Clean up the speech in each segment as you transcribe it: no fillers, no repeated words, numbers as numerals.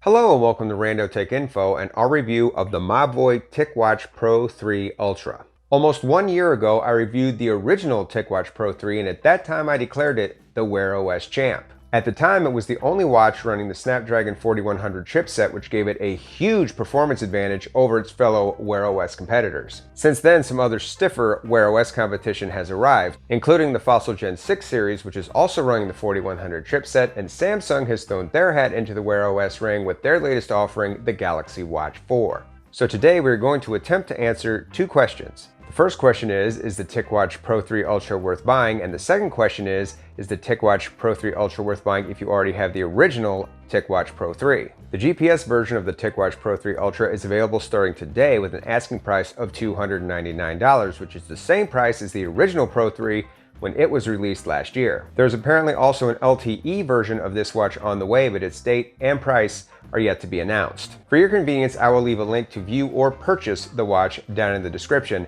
Hello and welcome to Rando Tech Info and our review of the Mobvoi TicWatch Pro 3 Ultra. Almost 1 year ago, I reviewed the original TicWatch Pro 3 and at that time I declared it the Wear OS champ. At the time, it was the only watch running the Snapdragon 4100 chipset, which gave it a huge performance advantage over its fellow Wear OS competitors. Since then, some other stiffer Wear OS competition has arrived, including the Fossil Gen 6 series, which is also running the 4100 chipset, and Samsung has thrown their hat into the Wear OS ring with their latest offering, the Galaxy Watch 4. So today we're going to attempt to answer two questions. The first question is the TicWatch Pro 3 Ultra worth buying? And the second question is the TicWatch Pro 3 Ultra worth buying if you already have the original TicWatch Pro 3? The GPS version of the TicWatch Pro 3 Ultra is available starting today with an asking price of $299, which is the same price as the original Pro 3 when it was released last year. There's apparently also an LTE version of this watch on the way, but its date and price are yet to be announced. For your convenience, I will leave a link to view or purchase the watch down in the description.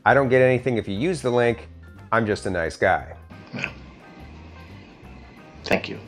I don't get anything if you use the link. I'm just a nice guy. Thank you.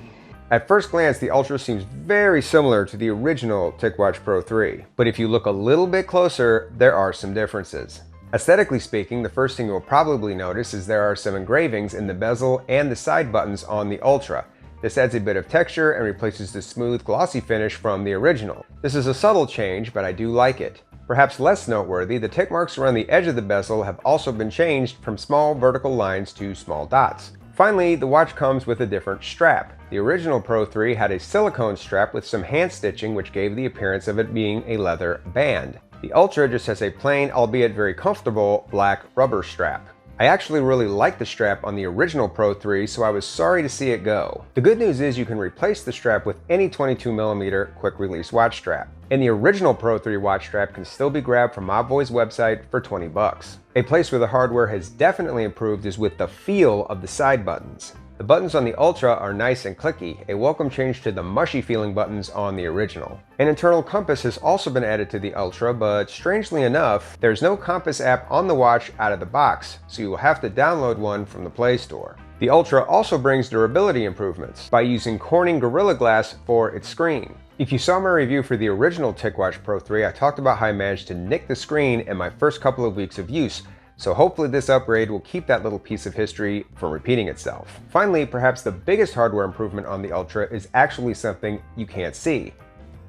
At first glance, the Ultra seems very similar to the original TicWatch Pro 3, but if you look a little bit closer, there are some differences. Aesthetically speaking, the first thing you'll probably notice is there are some engravings in the bezel and the side buttons on the Ultra. This adds a bit of texture and replaces the smooth, glossy finish from the original. This is a subtle change, but I do like it. Perhaps less noteworthy, the tick marks around the edge of the bezel have also been changed from small vertical lines to small dots. Finally, the watch comes with a different strap. The original Pro 3 had a silicone strap with some hand stitching, which gave the appearance of it being a leather band. The Ultra just has a plain, albeit very comfortable, black rubber strap. I actually really like the strap on the original Pro 3, so I was sorry to see it go. The good news is you can replace the strap with any 22mm quick release watch strap. And the original Pro 3 watch strap can still be grabbed from Mobvoi's website for 20 bucks. A place where the hardware has definitely improved is with the feel of the side buttons. The buttons on the Ultra are nice and clicky, a welcome change to the mushy feeling buttons on the original. An internal compass has also been added to the Ultra, but strangely enough, there's no compass app on the watch out of the box, so you will have to download one from the Play Store. The Ultra also brings durability improvements by using Corning Gorilla Glass for its screen. If you saw my review for the original TicWatch Pro 3, I talked about how I managed to nick the screen in my first couple of weeks of use, so hopefully this upgrade will keep that little piece of history from repeating itself. Finally, perhaps the biggest hardware improvement on the Ultra is actually something you can't see: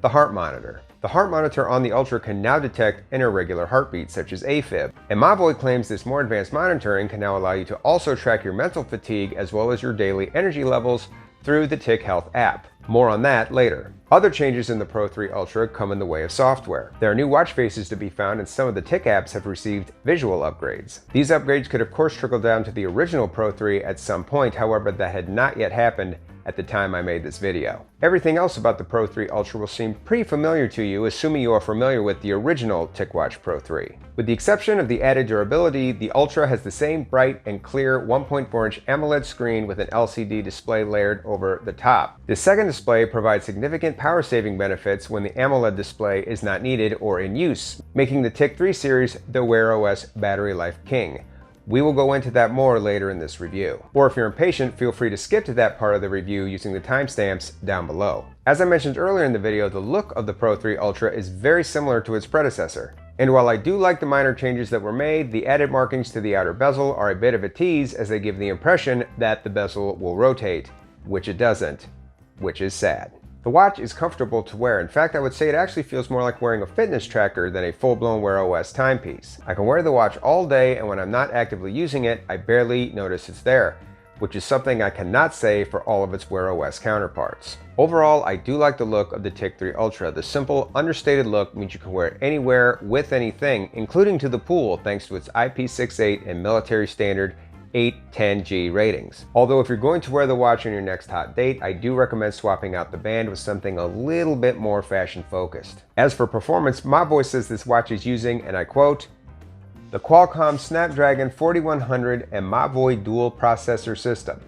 the heart monitor. The heart monitor on the Ultra can now detect an irregular heartbeat, such as AFib, and Mobvoi claims this more advanced monitoring can now allow you to also track your mental fatigue as well as your daily energy levels through the Tic Health app. More on that later. Other changes in the Pro 3 Ultra come in the way of software. There are new watch faces to be found, and some of the Tic apps have received visual upgrades. These upgrades could of course trickle down to the original Pro 3 at some point, however that had not yet happened at the time I made this video. Everything else about the Pro 3 Ultra will seem pretty familiar to you, assuming you are familiar with the original TicWatch Pro 3. With the exception of the added durability, the Ultra has the same bright and clear 1.4-inch AMOLED screen with an LCD display layered over the top. The second display provides significant power-saving benefits when the AMOLED display is not needed or in use, making the Tic 3 series the Wear OS battery life king. We will go into that more later in this review. Or if you're impatient, feel free to skip to that part of the review using the timestamps down below. As I mentioned earlier in the video, the look of the Pro 3 Ultra is very similar to its predecessor. And while I do like the minor changes that were made, the added markings to the outer bezel are a bit of a tease, as they give the impression that the bezel will rotate, which it doesn't, which is sad. The watch is comfortable to wear. In fact, I would say it actually feels more like wearing a fitness tracker than a full-blown Wear OS timepiece. I can wear the watch all day, and when I'm not actively using it, I barely notice it's there, which is something I cannot say for all of its Wear OS counterparts. Overall, I do like the look of the Tic 3 Ultra. The simple, understated look means you can wear it anywhere with anything, including to the pool, thanks to its IP68 and military standard 810G ratings. Although if you're going to wear the watch on your next hot date, I do recommend swapping out the band with something a little bit more fashion focused. As for performance, Mobvoi says this watch is using, and I quote, the Qualcomm Snapdragon 4100 and Mobvoi dual processor system.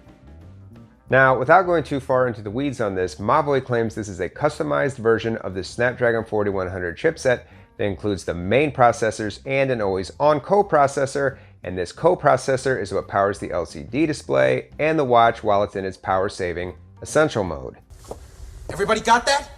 Now, without going too far into the weeds on this, Mobvoi claims this is a customized version of the Snapdragon 4100 chipset that includes the main processors and an always-on coprocessor, and this coprocessor is what powers the LCD display and the watch while it's in its power-saving essential mode. Everybody got that?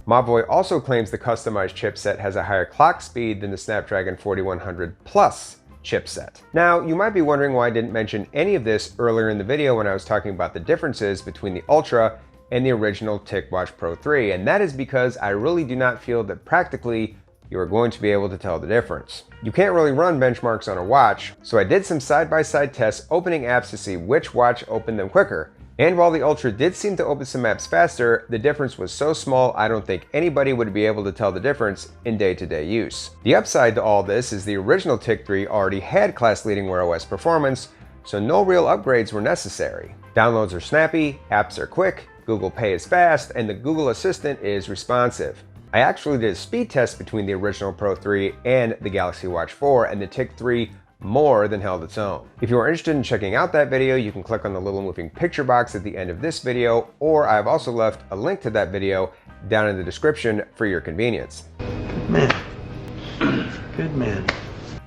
Mobvoi also claims the customized chipset has a higher clock speed than the Snapdragon 4100 Plus chipset. Now, you might be wondering why I didn't mention any of this earlier in the video when I was talking about the differences between the Ultra and the original TicWatch Pro 3, and that is because I really do not feel that practically you are going to be able to tell the difference. You can't really run benchmarks on a watch, so I did some side-by-side tests opening apps to see which watch opened them quicker. And while the Ultra did seem to open some apps faster, the difference was so small I don't think anybody would be able to tell the difference in day-to-day use. The upside to all this is the original Tic3 already had class-leading Wear OS performance, so no real upgrades were necessary. Downloads are snappy, apps are quick, Google Pay is fast, and the Google Assistant is responsive. I actually did a speed test between the original Pro 3 and the Galaxy Watch 4, and the Tic3 more than held its own. If you are interested in checking out that video, you can click on the little moving picture box at the end of this video, or I've also left a link to that video down in the description for your convenience. Good man. Good man.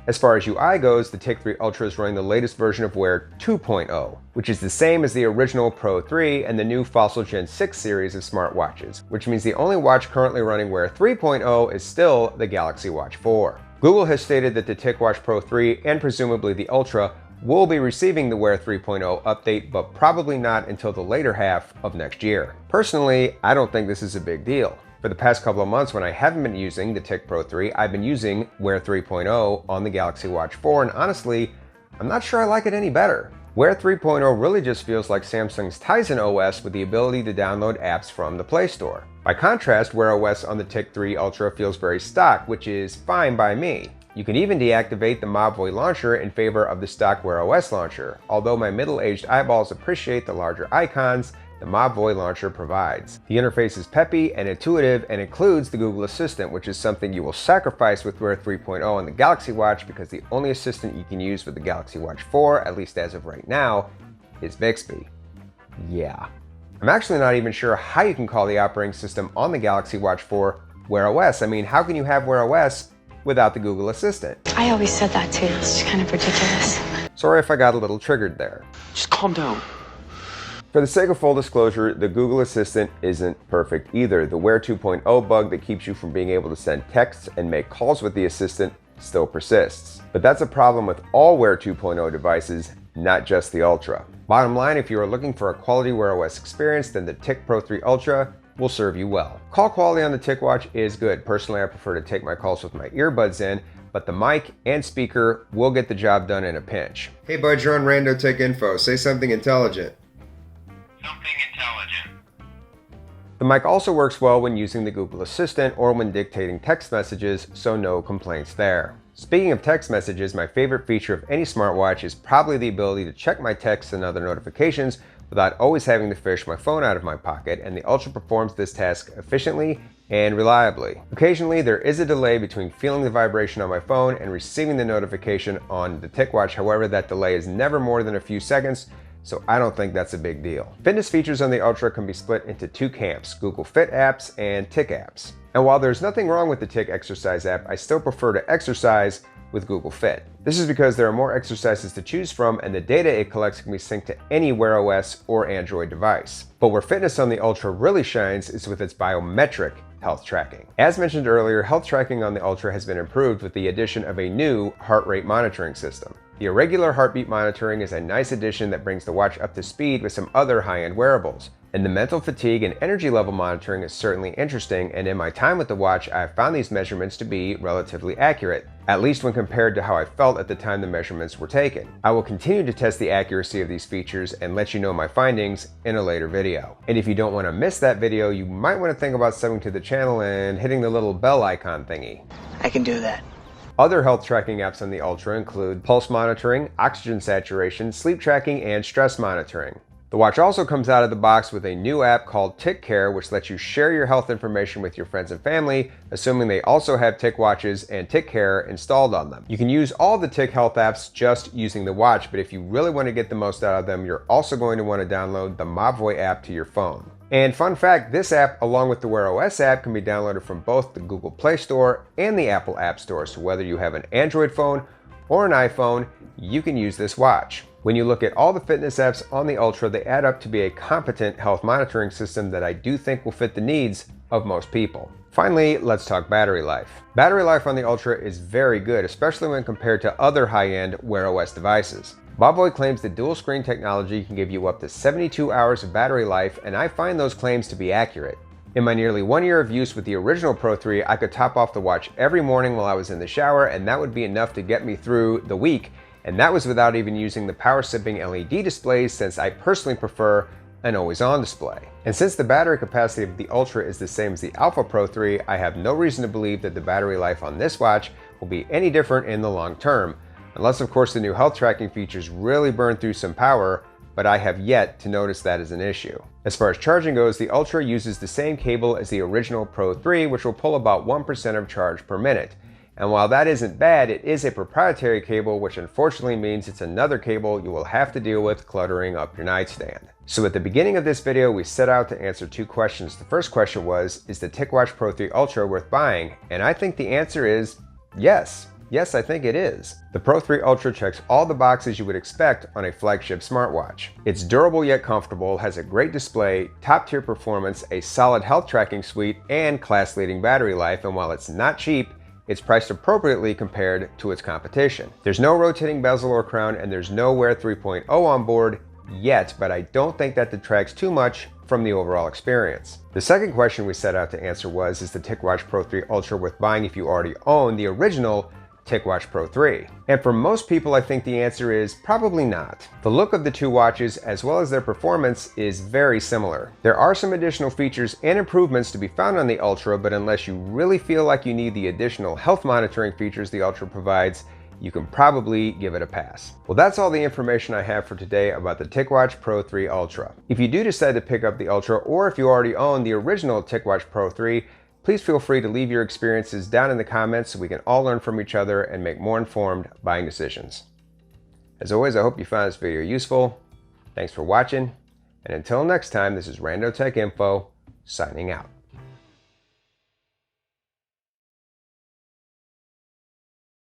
As far as UI goes, the Tic3 Ultra is running the latest version of Wear 2.0, which is the same as the original Pro 3 and the new Fossil Gen 6 series of smartwatches, which means the only watch currently running Wear 3.0 is still the Galaxy Watch 4. Google has stated that the TicWatch Pro 3 and presumably the Ultra will be receiving the Wear 3.0 update, but probably not until the later half of next year. Personally, I don't think this is a big deal. For the past couple of months when I haven't been using the Tic Pro 3, I've been using Wear 3.0 on the Galaxy Watch 4, and honestly, I'm not sure I like it any better. Wear 3.0 really just feels like Samsung's Tizen OS with the ability to download apps from the Play Store. By contrast, Wear OS on the Tic3 Ultra feels very stock, which is fine by me. You can even deactivate the Mobvoi launcher in favor of the stock Wear OS launcher, although my middle-aged eyeballs appreciate the larger icons the Mobvoi launcher provides. The interface is peppy and intuitive and includes the Google Assistant, which is something you will sacrifice with Wear 3.0 on the Galaxy Watch because the only assistant you can use with the Galaxy Watch 4, at least as of right now, is Bixby. Yeah. I'm actually not even sure how you can call the operating system on the Galaxy Watch 4 Wear OS. I mean, how can you have Wear OS without the Google Assistant? I always said that too. It's kind of ridiculous. Sorry if I got a little triggered there. Just calm down. For the sake of full disclosure, the Google Assistant isn't perfect either. The Wear 2.0 bug that keeps you from being able to send texts and make calls with the Assistant still persists. But that's a problem with all Wear 2.0 devices, not just the Ultra. Bottom line, if you are looking for a quality Wear OS experience, then the Tic Pro 3 Ultra will serve you well. Call quality on the TicWatch is good. Personally, I prefer to take my calls with my earbuds in, but the mic and speaker will get the job done in a pinch. Hey bud, you're on Rando Tech Info. Say something intelligent. Something intelligent. The mic also works well when using the Google Assistant or when dictating text messages, so no complaints there. Speaking of text messages, my favorite feature of any smartwatch is probably the ability to check my texts and other notifications without always having to fish my phone out of my pocket, and the Ultra performs this task efficiently and reliably. Occasionally, there is a delay between feeling the vibration on my phone and receiving the notification on the TicWatch. However, that delay is never more than a few seconds, so I don't think that's a big deal. Fitness features on the Ultra can be split into two camps, Google Fit apps and Tic apps. And while there's nothing wrong with the Tic exercise app, I still prefer to exercise with Google Fit. This is because there are more exercises to choose from and the data it collects can be synced to any Wear OS or Android device. But where fitness on the Ultra really shines is with its biometric health tracking. As mentioned earlier, health tracking on the Ultra has been improved with the addition of a new heart rate monitoring system. The irregular heartbeat monitoring is a nice addition that brings the watch up to speed with some other high-end wearables. And the mental fatigue and energy level monitoring is certainly interesting, and in my time with the watch, I have found these measurements to be relatively accurate, at least when compared to how I felt at the time the measurements were taken. I will continue to test the accuracy of these features and let you know my findings in a later video. And if you don't want to miss that video, you might want to think about subbing to the channel and hitting the little bell icon thingy. I can do that. Other health tracking apps on the Ultra include pulse monitoring, oxygen saturation, sleep tracking, and stress monitoring. The watch also comes out of the box with a new app called Tic Care, which lets you share your health information with your friends and family, assuming they also have Tic watches and Tic Care installed on them. You can use all the Tic health apps just using the watch, but if you really want to get the most out of them, you're also going to want to download the Mobvoi app to your phone. And fun fact, this app, along with the Wear OS app, can be downloaded from both the Google Play Store and the Apple App Store, so whether you have an Android phone or an iPhone, you can use this watch. When you look at all the fitness apps on the Ultra, they add up to be a competent health monitoring system that I do think will fit the needs of most people. Finally, let's talk battery life. Battery life on the Ultra is very good, especially when compared to other high-end Wear OS devices. Mobvoi claims the dual screen technology can give you up to 72 hours of battery life, and I find those claims to be accurate. In my nearly 1 year of use with the original Pro 3, I could top off the watch every morning while I was in the shower, and that would be enough to get me through the week, and that was without even using the power-sipping LED displays, since I personally prefer an always-on display. And since the battery capacity of the Ultra is the same as the Alpha Pro 3, I have no reason to believe that the battery life on this watch will be any different in the long term, unless of course the new health tracking features really burn through some power, but I have yet to notice that as an issue. As far as charging goes, the Ultra uses the same cable as the original Pro 3, which will pull about 1% of charge per minute. And while that isn't bad, it is a proprietary cable, which unfortunately means it's another cable you will have to deal with cluttering up your nightstand. So at the beginning of this video, we set out to answer two questions. The first question was, is the TicWatch Pro 3 Ultra worth buying? And I think the answer is yes. Yes, I think it is. The Pro 3 Ultra checks all the boxes you would expect on a flagship smartwatch. It's durable yet comfortable, has a great display, top-tier performance, a solid health tracking suite, and class-leading battery life, and while it's not cheap, it's priced appropriately compared to its competition. There's no rotating bezel or crown, and there's no Wear 3.0 on board yet, but I don't think that detracts too much from the overall experience. The second question we set out to answer was, is the TicWatch Pro 3 Ultra worth buying if you already own the original TicWatch Pro 3? And for most people, I think the answer is probably not. The look of the two watches, as well as their performance, is very similar. There are some additional features and improvements to be found on the Ultra, but unless you really feel like you need the additional health monitoring features the Ultra provides, you can probably give it a pass. Well, that's all the information I have for today about the TicWatch Pro 3 Ultra. If you do decide to pick up the Ultra, or if you already own the original TicWatch Pro 3, please feel free to leave your experiences down in the comments so we can all learn from each other and make more informed buying decisions. As always, I hope you found this video useful. Thanks for watching, and until next time, this is Rando Tech Info, signing out.